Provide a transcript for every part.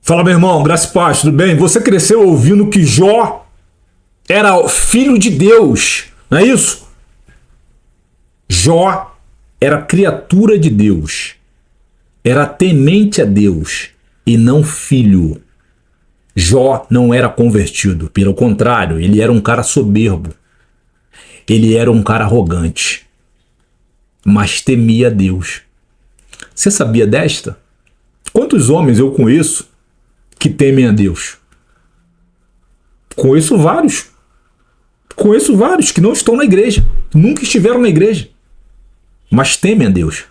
Fala, meu irmão, graça e paz, tudo bem? Você cresceu ouvindo que Jó era filho de Deus, não é isso? Jó era criatura de Deus, era temente a Deus e não filho. Jó não era convertido, pelo contrário, ele era um cara soberbo, ele era um cara arrogante, mas temia a Deus. Você sabia desta? Quantos homens eu conheço que temem a Deus? Conheço vários que não estão na igreja, nunca estiveram na igreja, mas temem a Deus,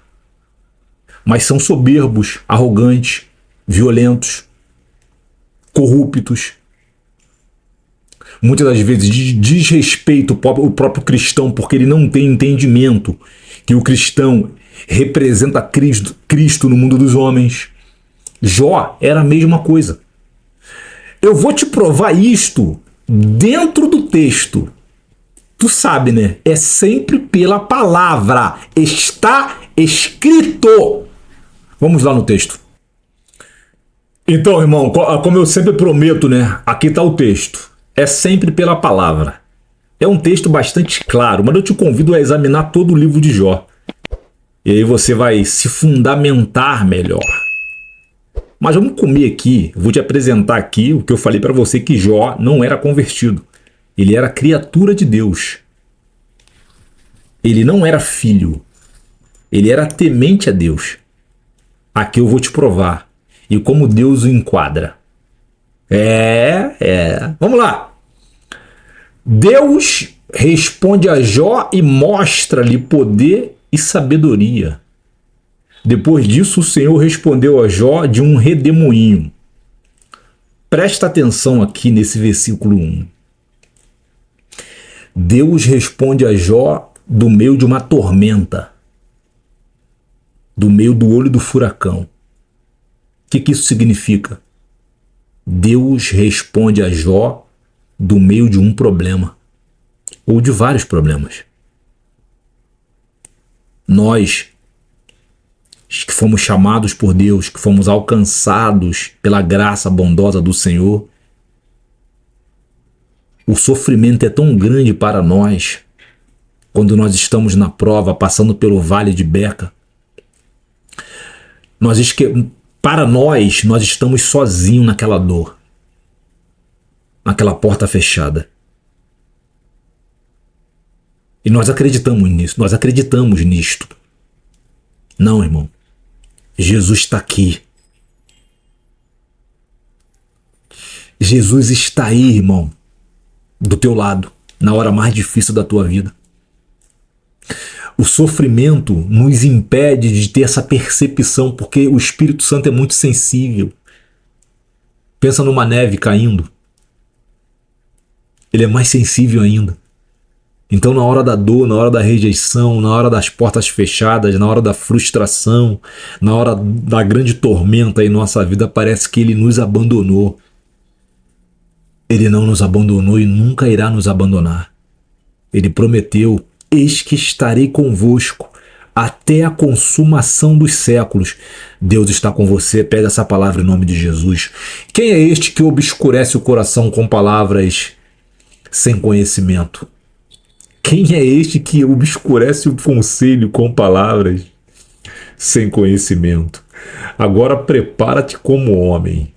mas são soberbos, arrogantes, violentos, corruptos. Muitas das vezes desrespeita o próprio cristão, porque ele não tem entendimento que o cristão representa Cristo no mundo dos homens. Jó era a mesma coisa. Eu vou te provar isto dentro do texto. Tu sabe, né? É sempre pela palavra. Está escrito. Vamos lá no texto. Então, irmão, como eu sempre prometo, né? Aqui está o texto. É sempre pela palavra. É um texto bastante claro, mas eu te convido a examinar todo o livro de Jó. E aí você vai se fundamentar melhor. Mas vamos comer aqui, vou te apresentar aqui o que eu falei para você, que Jó não era convertido. Ele era criatura de Deus. Ele não era filho. Ele era temente a Deus. Aqui eu vou te provar. E como Deus o enquadra. Vamos lá. Deus responde a Jó e mostra-lhe poder e sabedoria. Depois disso, o Senhor respondeu a Jó de um redemoinho. Presta atenção aqui nesse versículo 1. Deus responde a Jó do meio de uma tormenta, do meio do olho do furacão. O que isso significa? Deus responde a Jó do meio de um problema, ou de vários problemas. Nós, que fomos chamados por Deus, que fomos alcançados pela graça bondosa do Senhor, o sofrimento é tão grande para nós, quando nós estamos na prova, passando pelo vale de Beca. Para nós estamos sozinhos naquela dor, naquela porta fechada. E nós acreditamos nisso, nós acreditamos nisto. Não, irmão. Jesus está aqui. Jesus está aí, irmão, do teu lado, na hora mais difícil da tua vida. O sofrimento nos impede de ter essa percepção, porque o Espírito Santo é muito sensível. Pensa numa neve caindo. Ele é mais sensível ainda. Então, na hora da dor, na hora da rejeição, na hora das portas fechadas, na hora da frustração, na hora da grande tormenta em nossa vida, parece que Ele nos abandonou. Ele não nos abandonou e nunca irá nos abandonar. Ele prometeu: eis que estarei convosco até a consumação dos séculos. Deus está com você, pega essa palavra em nome de Jesus. Quem é este que obscurece o coração com palavras sem conhecimento? Quem é este que obscurece o conselho com palavras sem conhecimento? Agora prepara-te como homem,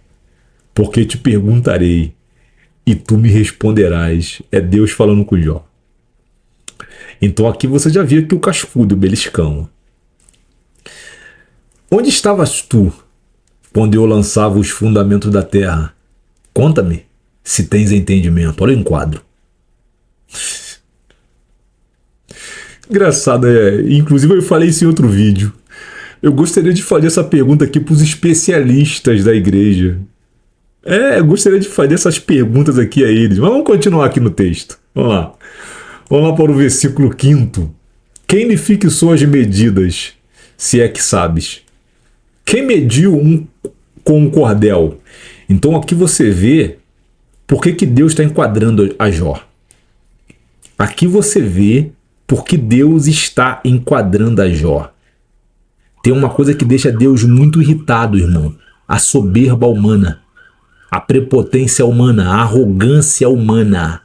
porque te perguntarei e tu me responderás. É Deus falando com Jó. Então aqui você já viu que o cascudo, o beliscão. Onde estavas tu quando eu lançava os fundamentos da terra? Conta-me, se tens entendimento. Olha o enquadro. Engraçado, inclusive eu falei isso em outro vídeo. Eu gostaria de fazer essa pergunta aqui para os especialistas da igreja. Eu gostaria de fazer essas perguntas aqui a eles. Mas vamos continuar aqui no texto. Vamos lá. Vamos lá para o versículo 5. Quem lhe fixou as medidas, se é que sabes? Quem mediu com um cordel? Então aqui você vê por que Deus está enquadrando a Jó. Aqui você vê porque Deus está enquadrando a Jó. Tem uma coisa que deixa Deus muito irritado, irmão. A soberba humana. a prepotência humana, a arrogância humana,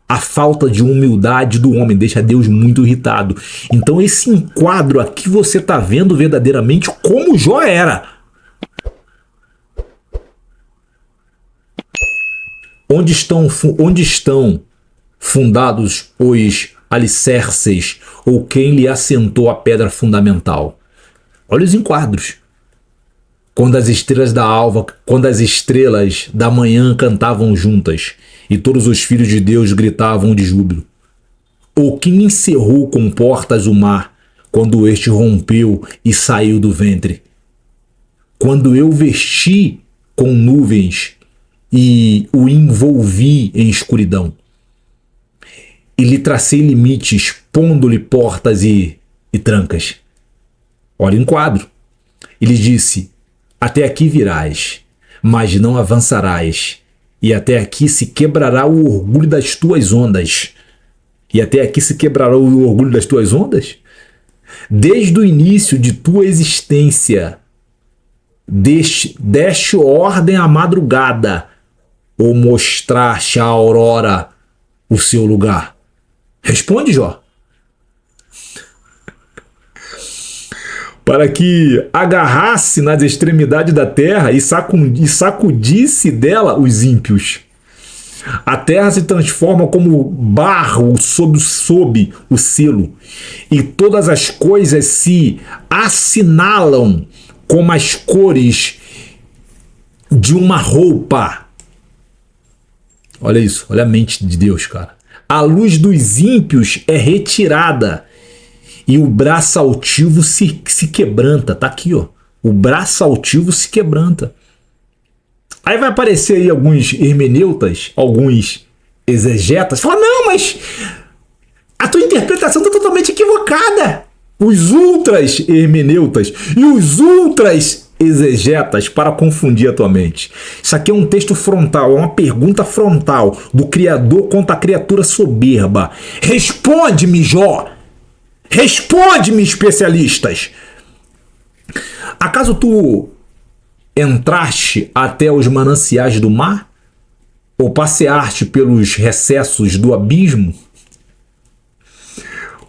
a falta de humildade do homem deixa Deus muito irritado. Então esse enquadro aqui você está vendo verdadeiramente como Jó era. Onde estão fundados os alicerces, ou quem lhe assentou a pedra fundamental? Olha os enquadros. Quando as estrelas da manhã cantavam juntas, e todos os filhos de Deus gritavam de júbilo. Ou quem encerrou com portas o mar, quando este rompeu e saiu do ventre? Quando eu vesti com nuvens e o envolvi em escuridão, e lhe tracei limites, pondo-lhe portas e trancas. Olha o enquadro. Ele disse: até aqui virás, mas não avançarás, e até aqui se quebrará o orgulho das tuas ondas. E até aqui se quebrará o orgulho das tuas ondas? Desde o início de tua existência, deste ordem à madrugada, ou mostraste à aurora o seu lugar? Responde, Jó. Para que agarrasse nas extremidades da terra e sacudisse dela os ímpios. A terra se transforma como barro sob o selo, e todas as coisas se assinalam como as cores de uma roupa. Olha isso, olha a mente de Deus, cara. A luz dos ímpios é retirada, e o braço altivo se quebranta. Tá aqui, ó. O braço altivo se quebranta. Aí vai aparecer aí alguns hermeneutas, alguns exegetas, falam: não, mas a tua interpretação está totalmente equivocada. Os ultras hermeneutas e os ultras exegetas para confundir a tua mente. Isso aqui é um texto frontal, é uma pergunta frontal do Criador contra a criatura soberba. Responde-me, Jó! Responde-me, especialistas! Acaso tu entraste até os mananciais do mar? Ou passeaste pelos recessos do abismo?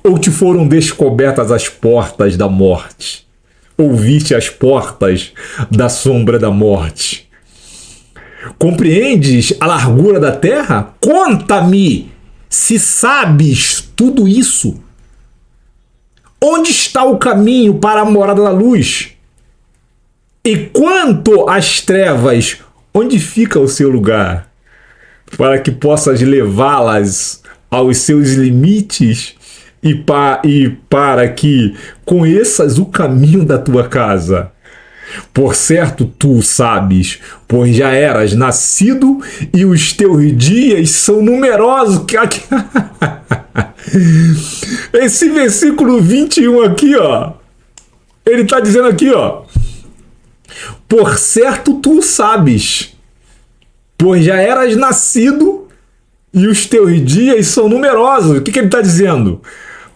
Ou te foram descobertas as portas da morte? Ouviste as portas da sombra da morte? Compreendes a largura da terra? Conta-me, se sabes tudo isso. Onde está o caminho para a morada da luz? E quanto às trevas, onde fica o seu lugar? Para que possas levá-las aos seus limites e para que conheças o caminho da tua casa. Por certo, tu sabes, pois já eras nascido e os teus dias são numerosos. Esse versículo 21 aqui, ó, ele está dizendo aqui, ó: por certo tu sabes, pois já eras nascido e os teus dias são numerosos. O que ele está dizendo?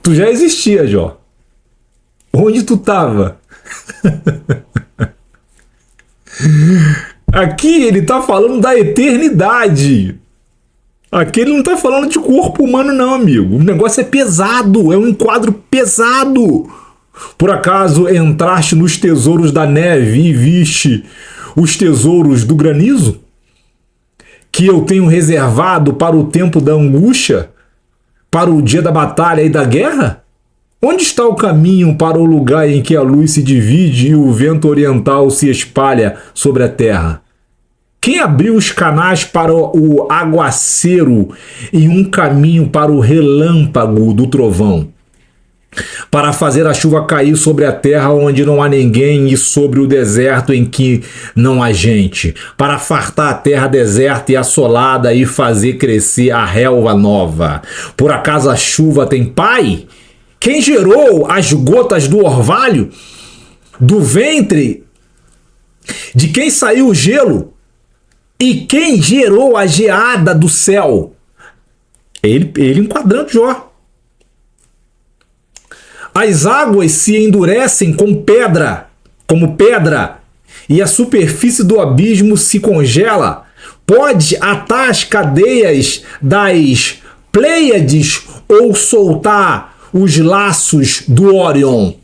Tu já existia, Jó. Onde tu estava? Aqui ele está falando da eternidade. Aqui ele não está falando de corpo humano, não, amigo. O negócio é pesado, é um enquadro pesado. Por acaso entraste nos tesouros da neve e viste os tesouros do granizo, que eu tenho reservado para o tempo da angústia, para o dia da batalha e da guerra? Onde está o caminho para o lugar em que a luz se divide e o vento oriental se espalha sobre a terra? Quem abriu os canais para o aguaceiro e um caminho para o relâmpago do trovão? Para fazer a chuva cair sobre a terra onde não há ninguém e sobre o deserto em que não há gente, para fartar a terra deserta e assolada e fazer crescer a relva nova. Por acaso a chuva tem pai? Quem gerou as gotas do orvalho? Do ventre de quem saiu o gelo? E quem gerou a geada do céu? Ele enquadrando Jó. As águas se endurecem como pedra, e a superfície do abismo se congela? Pode atar as cadeias das Pleiades ou soltar os laços do Órion?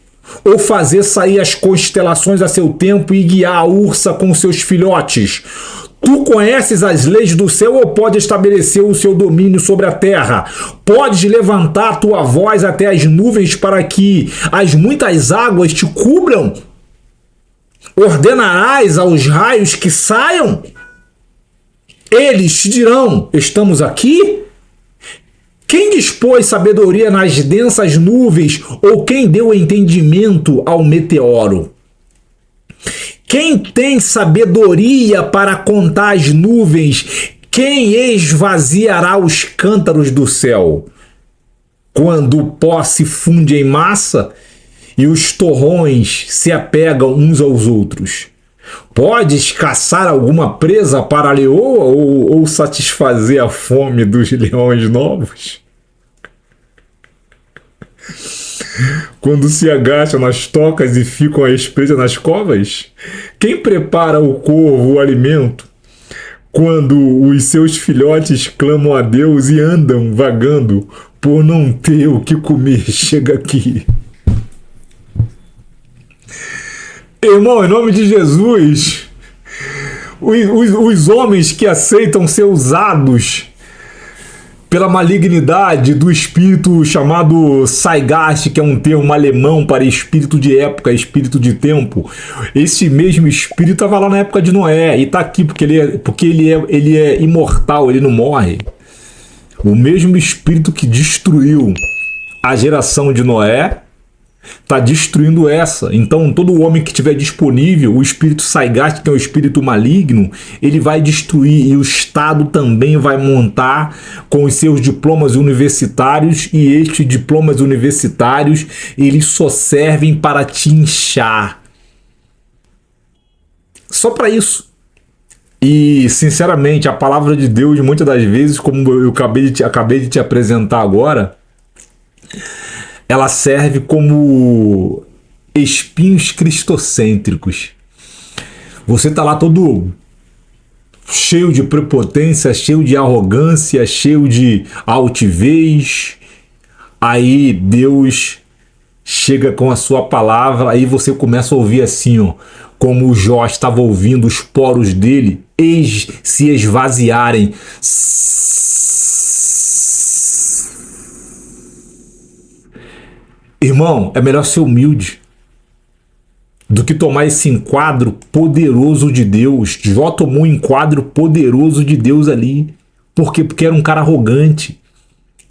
Ou fazer sair as constelações a seu tempo e guiar a ursa com seus filhotes? Tu conheces as leis do céu ou pode estabelecer o seu domínio sobre a terra? Podes levantar tua voz até as nuvens para que as muitas águas te cubram? Ordenarás aos raios que saiam? Eles te dirão: estamos aqui? Quem dispôs sabedoria nas densas nuvens ou quem deu entendimento ao meteoro? Quem tem sabedoria para contar as nuvens? Quem esvaziará os cântaros do céu? Quando o pó se funde em massa e os torrões se apegam uns aos outros. Podes caçar alguma presa para a leoa ou satisfazer a fome dos leões novos? Quando se agacham nas tocas e ficam à espreita nas covas? Quem prepara o corvo o alimento? Quando os seus filhotes clamam a Deus e andam vagando por não ter o que comer, chega aqui. Irmão, em nome de Jesus, os homens que aceitam ser usados pela malignidade do espírito chamado Zeitgeist, que é um termo alemão para espírito de época, espírito de tempo. Esse mesmo espírito estava lá na época de Noé e está aqui porque ele é imortal, ele não morre. O mesmo espírito que destruiu a geração de Noé está destruindo essa. Então todo homem que tiver disponível, o espírito Zeitgeist, que é o espírito maligno, ele vai destruir, e o Estado também vai montar com os seus diplomas universitários, e estes diplomas universitários eles só servem para te inchar, só para isso. E sinceramente a palavra de Deus muitas das vezes, como eu acabei de te apresentar agora, ela serve como espinhos cristocêntricos. Você está lá todo cheio de prepotência, cheio de arrogância, cheio de altivez. Aí Deus chega com a sua palavra, aí você começa a ouvir assim, ó, como o Jó estava ouvindo os poros dele se esvaziarem. Irmão, é melhor ser humilde do que tomar esse enquadro poderoso de Deus. Jó tomou um enquadro poderoso de Deus ali. Por quê? Porque era um cara arrogante.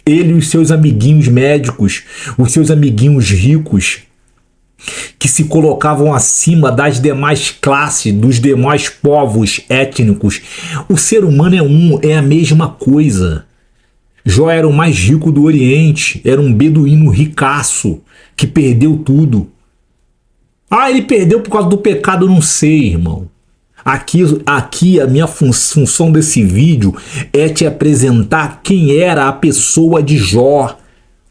Ele e os seus amiguinhos médicos, os seus amiguinhos ricos, que se colocavam acima das demais classes, dos demais povos étnicos. O ser humano é a mesma coisa. Jó era o mais rico do Oriente, era um beduíno ricaço, que perdeu tudo. Ah, ele perdeu por causa do pecado, não sei, irmão. Aqui a minha função desse vídeo é te apresentar quem era a pessoa de Jó.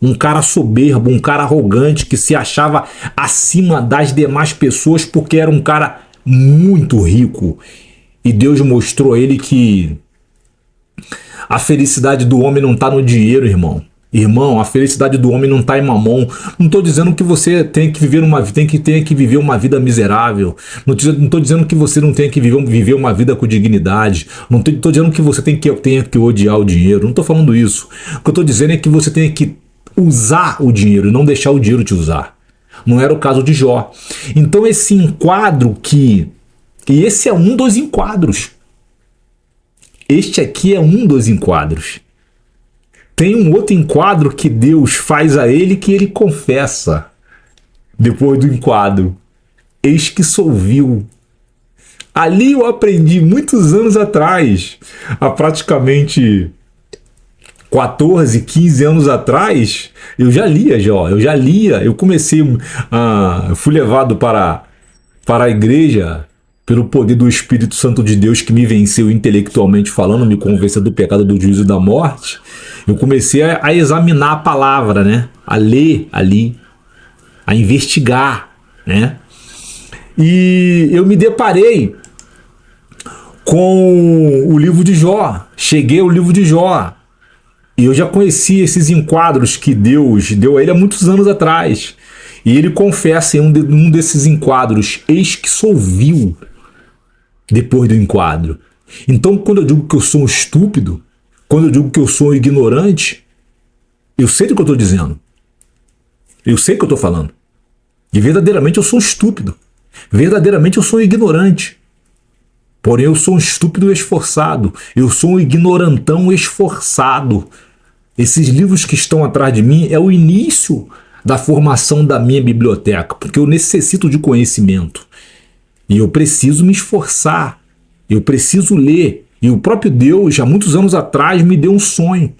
Um cara soberbo, um cara arrogante, que se achava acima das demais pessoas porque era um cara muito rico. E Deus mostrou a ele que a felicidade do homem não está no dinheiro, irmão. Irmão, a felicidade do homem não está em mamon. Não estou dizendo que você tem que viver uma vida miserável. Não estou dizendo que você não tem que viver uma vida com dignidade. Não estou dizendo que você tenha que odiar o dinheiro. Não estou falando isso. O que eu estou dizendo é que você tem que usar o dinheiro e não deixar o dinheiro te usar. Não era o caso de Jó. Então esse enquadro e esse é um dos enquadros. Este aqui é um dos enquadros. Tem um outro enquadro que Deus faz a ele, que ele confessa depois do enquadro: eis que sou vil. Ali eu aprendi muitos anos atrás, há praticamente 14, 15 anos atrás, eu já lia, eu comecei, eu fui levado para a igreja pelo poder do Espírito Santo de Deus, que me venceu intelectualmente falando, me convenceu do pecado, do juízo e da morte. Eu comecei a examinar a palavra, né? A ler ali, a investigar, né? E eu me deparei com o livro de Jó. Cheguei ao livro de Jó. E eu já conhecia esses enquadros que Deus deu a ele há muitos anos atrás. E ele confessa em um desses enquadros: eis que sou vil, depois do enquadro. Então, quando eu digo que eu sou um estúpido, quando eu digo que eu sou um ignorante, eu sei do que eu estou dizendo. Eu sei o que eu estou falando. E verdadeiramente eu sou um estúpido. Verdadeiramente eu sou um ignorante. Porém, eu sou um estúpido esforçado. Eu sou um ignorantão esforçado. Esses livros que estão atrás de mim é o início da formação da minha biblioteca, porque eu necessito de conhecimento. E eu preciso me esforçar. Eu preciso ler. E o próprio Deus, há muitos anos atrás, me deu um sonho.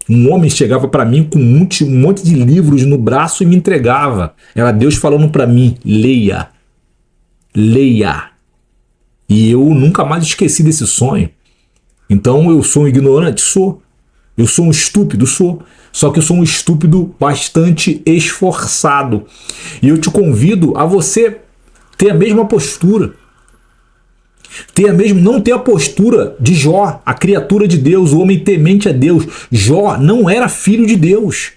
Um homem chegava para mim com um monte de livros no braço e me entregava. Era Deus falando para mim: leia. Leia. E eu nunca mais esqueci desse sonho. Então eu sou um ignorante? Sou. Eu sou um estúpido? Sou. Só que eu sou um estúpido bastante esforçado. E eu te convido a você ter a mesma postura. Não ter a postura de Jó, a criatura de Deus, o homem temente a Deus. Jó não era filho de Deus.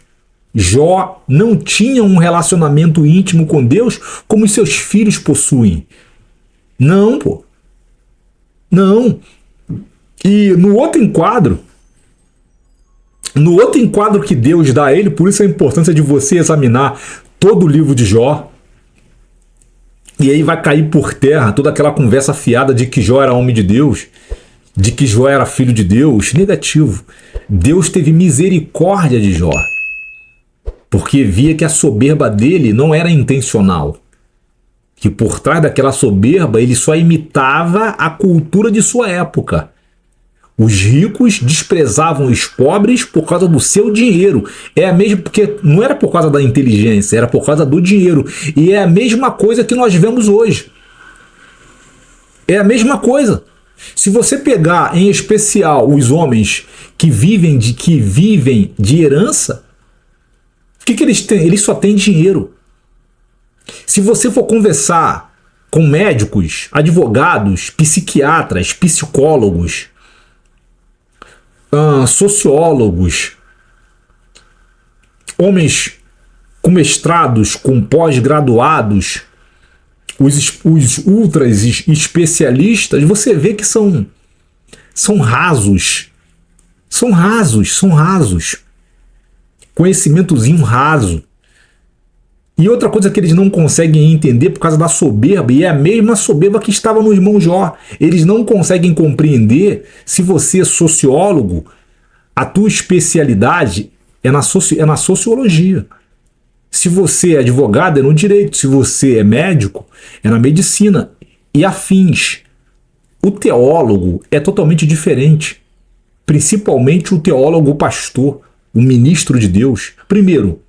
Jó não tinha um relacionamento íntimo com Deus como os seus filhos possuem. Não, pô. Não. E no outro enquadro que Deus dá a ele, por isso a importância de você examinar todo o livro de Jó. E aí vai cair por terra toda aquela conversa fiada de que Jó era homem de Deus, de que Jó era filho de Deus. Negativo. Deus teve misericórdia de Jó, porque via que a soberba dele não era intencional. Que por trás daquela soberba ele só imitava a cultura de sua época. Os ricos desprezavam os pobres por causa do seu dinheiro. É a mesma, porque não era por causa da inteligência, era por causa do dinheiro. E é a mesma coisa que nós vemos hoje. É a mesma coisa. Se você pegar, em especial, os homens que vivem de herança, o que eles têm? Eles só têm dinheiro. Se você for conversar com médicos, advogados, psiquiatras, psicólogos, sociólogos, homens com mestrados, com pós-graduados, os ultras especialistas, você vê que são rasos. São rasos. Conhecimentozinho raso. E outra coisa que eles não conseguem entender por causa da soberba, e é a mesma soberba que estava no irmão Jó. Eles não conseguem compreender, se você é sociólogo, a tua especialidade é na sociologia. Se você é advogado, é no direito. Se você é médico, é na medicina e afins. O teólogo é totalmente diferente. Principalmente o teólogo pastor, o ministro de Deus. Primeiro,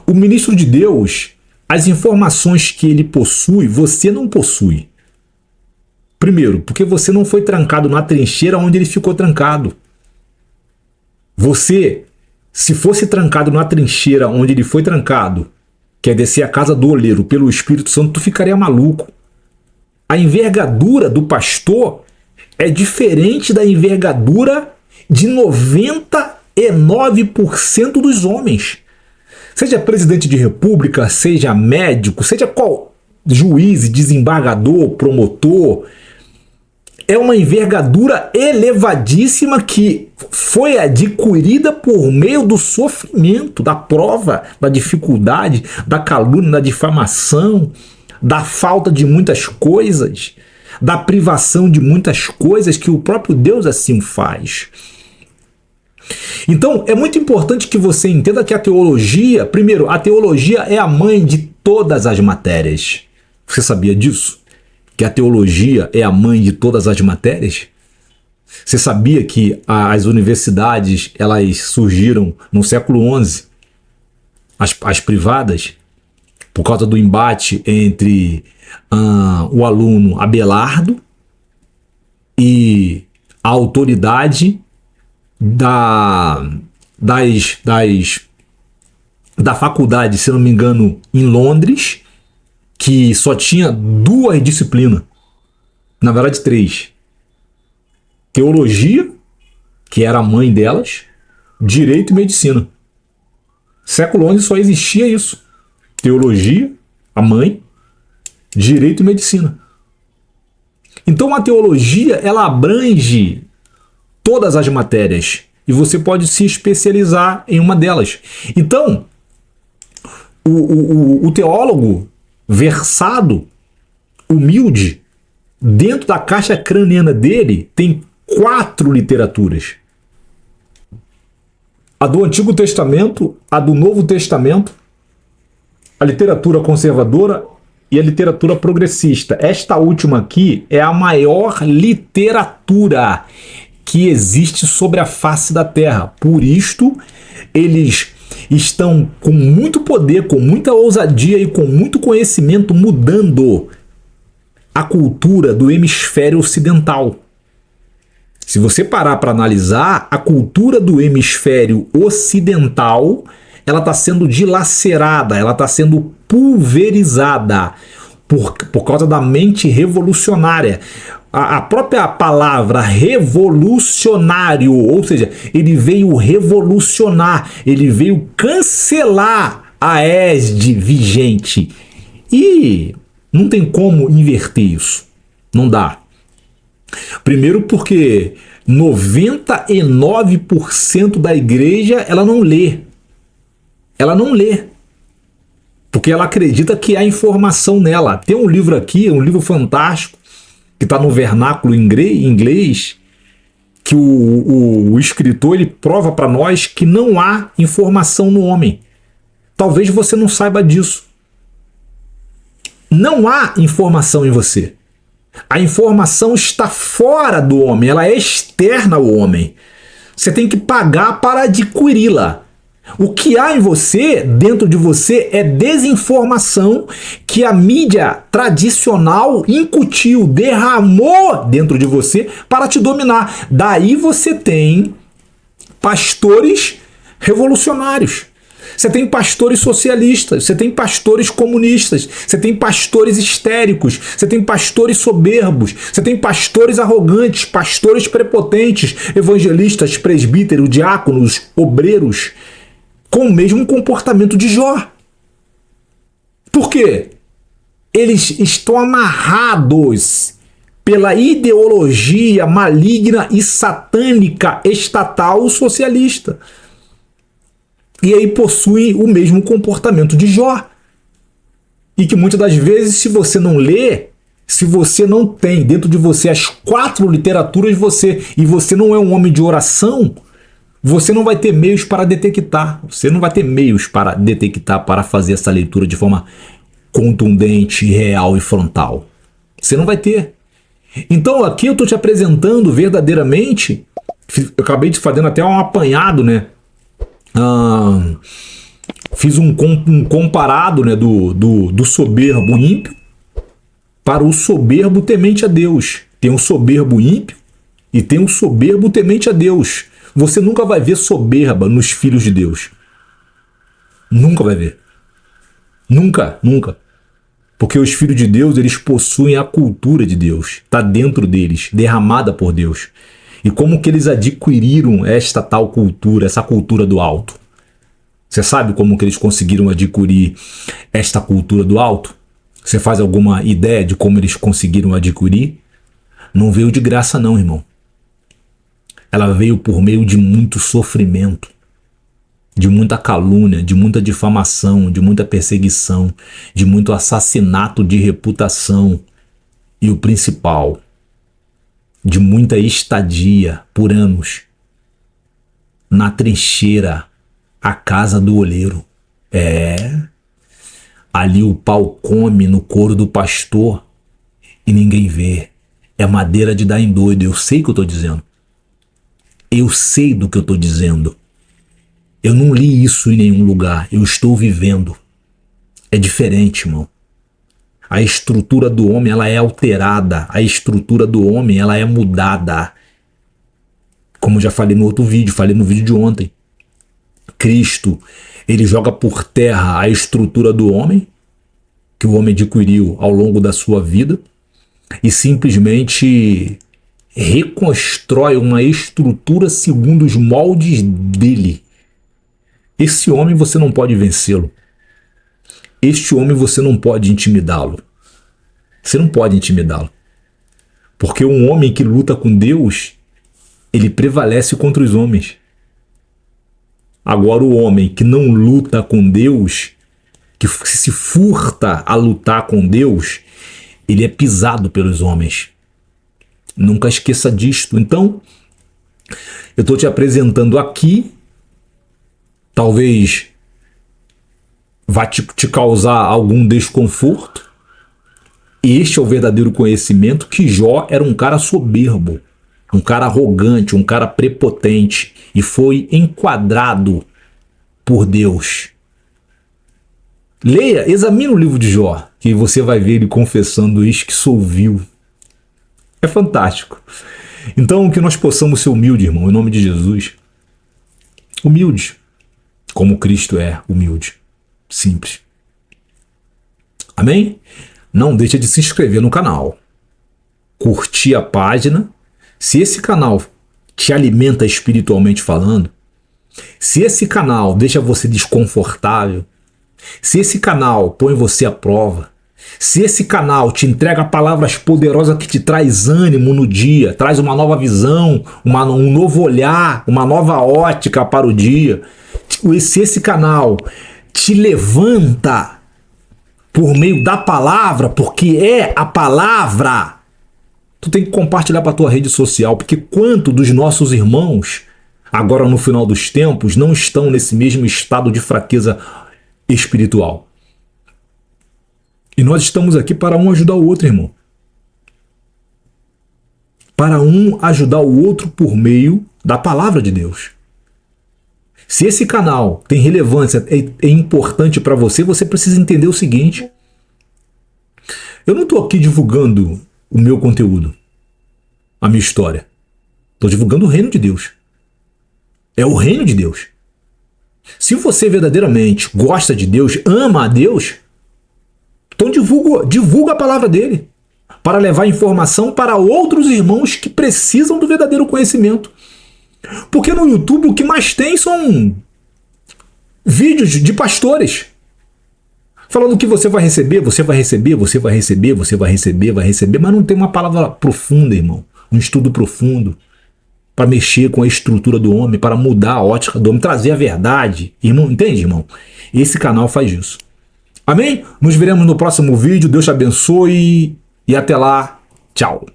o ministro de Deus, as informações que ele possui, você não possui. Primeiro, porque você não foi trancado na trincheira onde ele ficou trancado. Você, se fosse trancado na trincheira onde ele foi trancado, quer descer a casa do oleiro pelo Espírito Santo, tu ficaria maluco. A envergadura do pastor é diferente da envergadura de 99% dos homens. Seja presidente de república, seja médico, seja qual juiz, desembargador, promotor, é uma envergadura elevadíssima que foi adquirida por meio do sofrimento, da prova, da dificuldade, da calúnia, da difamação, da falta de muitas coisas, da privação de muitas coisas que o próprio Deus assim faz. Então, é muito importante que você entenda que a teologia, primeiro, a teologia é a mãe de todas as matérias. Você sabia disso? Que a teologia é a mãe de todas as matérias? Você sabia que as universidades, elas surgiram no século XI, as privadas, por causa do embate entre o aluno Abelardo e a autoridade da faculdade, se não me engano, em Londres, que só tinha 2 disciplinas, na verdade 3. Teologia, que era a mãe delas, direito e medicina. Século XI só existia isso. Teologia, a mãe, direito e medicina. Então a teologia, ela abrange todas as matérias e você pode se especializar em uma delas. Então, o teólogo versado, humilde, dentro da caixa craniana dele tem 4 literaturas. A do Antigo Testamento, a do Novo Testamento, a literatura conservadora e a literatura progressista. Esta última aqui é a maior literatura que existe sobre a face da Terra. Por isto, eles estão com muito poder, com muita ousadia e com muito conhecimento mudando a cultura do hemisfério ocidental. Se você parar para analisar, a cultura do hemisfério ocidental, ela está sendo dilacerada, ela está sendo pulverizada por causa da mente revolucionária. A própria palavra revolucionário, ou seja, ele veio revolucionar, ele veio cancelar a ESD vigente. E não tem como inverter isso. Não dá. Primeiro porque 99% da igreja ela não lê. Ela não lê. Porque ela acredita que há informação nela. Tem um livro aqui, um livro fantástico, que está no vernáculo inglês, que o escritor ele prova para nós que não há informação no homem. Talvez você não saiba disso. Não há informação em você. A informação está fora do homem, ela é externa ao homem. Você tem que pagar para adquiri-la. O que há em você, dentro de você, é desinformação que a mídia tradicional incutiu, derramou dentro de você para te dominar. Daí você tem pastores revolucionários. Você tem pastores socialistas, você tem pastores comunistas, você tem pastores histéricos, você tem pastores soberbos, você tem pastores arrogantes, pastores prepotentes, evangelistas, presbíteros, diáconos, obreiros, com o mesmo comportamento de Jó. Por quê? Eles estão amarrados pela ideologia maligna e satânica estatal socialista. E aí possuem o mesmo comportamento de Jó. E que muitas das vezes, se você não lê, se você não tem dentro de você as 4 literaturas e você não é um homem de oração, você não vai ter meios para detectar. Você não vai ter meios para detectar, para fazer essa leitura de forma contundente, real e frontal. Você não vai ter. Então aqui eu estou te apresentando verdadeiramente, eu acabei de fazendo até um apanhado, né? Fiz um comparado, né, do soberbo ímpio para o soberbo temente a Deus. Tem um soberbo ímpio e tem um soberbo temente a Deus. Você nunca vai ver soberba nos filhos de Deus. Nunca vai ver. Nunca, nunca. Porque os filhos de Deus, eles possuem a cultura de Deus. Está dentro deles, derramada por Deus. E como que eles adquiriram esta tal cultura, essa cultura do alto? Você sabe como que eles conseguiram adquirir esta cultura do alto? Você faz alguma ideia de como eles conseguiram adquirir? Não veio de graça não, irmão. Ela veio por meio de muito sofrimento, de muita calúnia, de muita difamação, de muita perseguição, de muito assassinato de reputação e o principal, de muita estadia por anos na trincheira, a casa do oleiro. Ali o pau come no couro do pastor e ninguém vê. É madeira de dar em doido. Eu sei o que eu estou dizendo. Eu sei do que eu estou dizendo. Eu não li isso em nenhum lugar. Eu estou vivendo. É diferente, irmão. A estrutura do homem, ela é alterada. A estrutura do homem, ela é mudada. Como já falei no outro vídeo, falei no vídeo de ontem. Cristo, ele joga por terra a estrutura do homem que o homem adquiriu ao longo da sua vida e simplesmente reconstrói uma estrutura segundo os moldes dele. Esse homem você não pode vencê-lo. Este homem você não pode intimidá-lo. Você não pode intimidá-lo. Porque um homem que luta com Deus, ele prevalece contra os homens. Agora o homem que não luta com Deus, que se furta a lutar com Deus, ele é pisado pelos homens. Nunca esqueça disto. Então, eu estou te apresentando aqui, talvez vá te causar algum desconforto. Este é o verdadeiro conhecimento, que Jó era um cara soberbo, um cara arrogante, um cara prepotente, e foi enquadrado por Deus. Leia, examine o livro de Jó, que você vai ver ele confessando: eis que sou vil. É fantástico. Então, que nós possamos ser humildes, irmão, em nome de Jesus. Humilde, como Cristo é humilde. Simples. Amém? Não deixa de se inscrever no canal. Curtir a página. Se esse canal te alimenta espiritualmente falando, se esse canal deixa você desconfortável, se esse canal põe você à prova, se esse canal te entrega palavras poderosas que te traz ânimo no dia, traz uma nova visão, um novo olhar, uma nova ótica para o dia, se esse canal te levanta por meio da palavra, porque é a palavra, tu tem que compartilhar para a tua rede social, porque quanto dos nossos irmãos, agora no final dos tempos, não estão nesse mesmo estado de fraqueza espiritual. E nós estamos aqui para um ajudar o outro, irmão. Para um ajudar o outro por meio da palavra de Deus. Se esse canal tem relevância, é importante para você, você precisa entender o seguinte: eu não estou aqui divulgando o meu conteúdo, a minha história. Estou divulgando o reino de Deus. É o reino de Deus. Se você verdadeiramente gosta de Deus, ama a Deus, então divulga a palavra dele, para levar informação para outros irmãos que precisam do verdadeiro conhecimento. Porque no YouTube o que mais tem são vídeos de pastores falando que você vai receber, você vai receber, você vai receber, você vai receber, vai receber, mas não tem uma palavra profunda, irmão, um estudo profundo para mexer com a estrutura do homem, para mudar a ótica do homem, trazer a verdade, irmão, entende, irmão? Esse canal faz isso. Amém? Nos veremos no próximo vídeo, Deus te abençoe e até lá, tchau.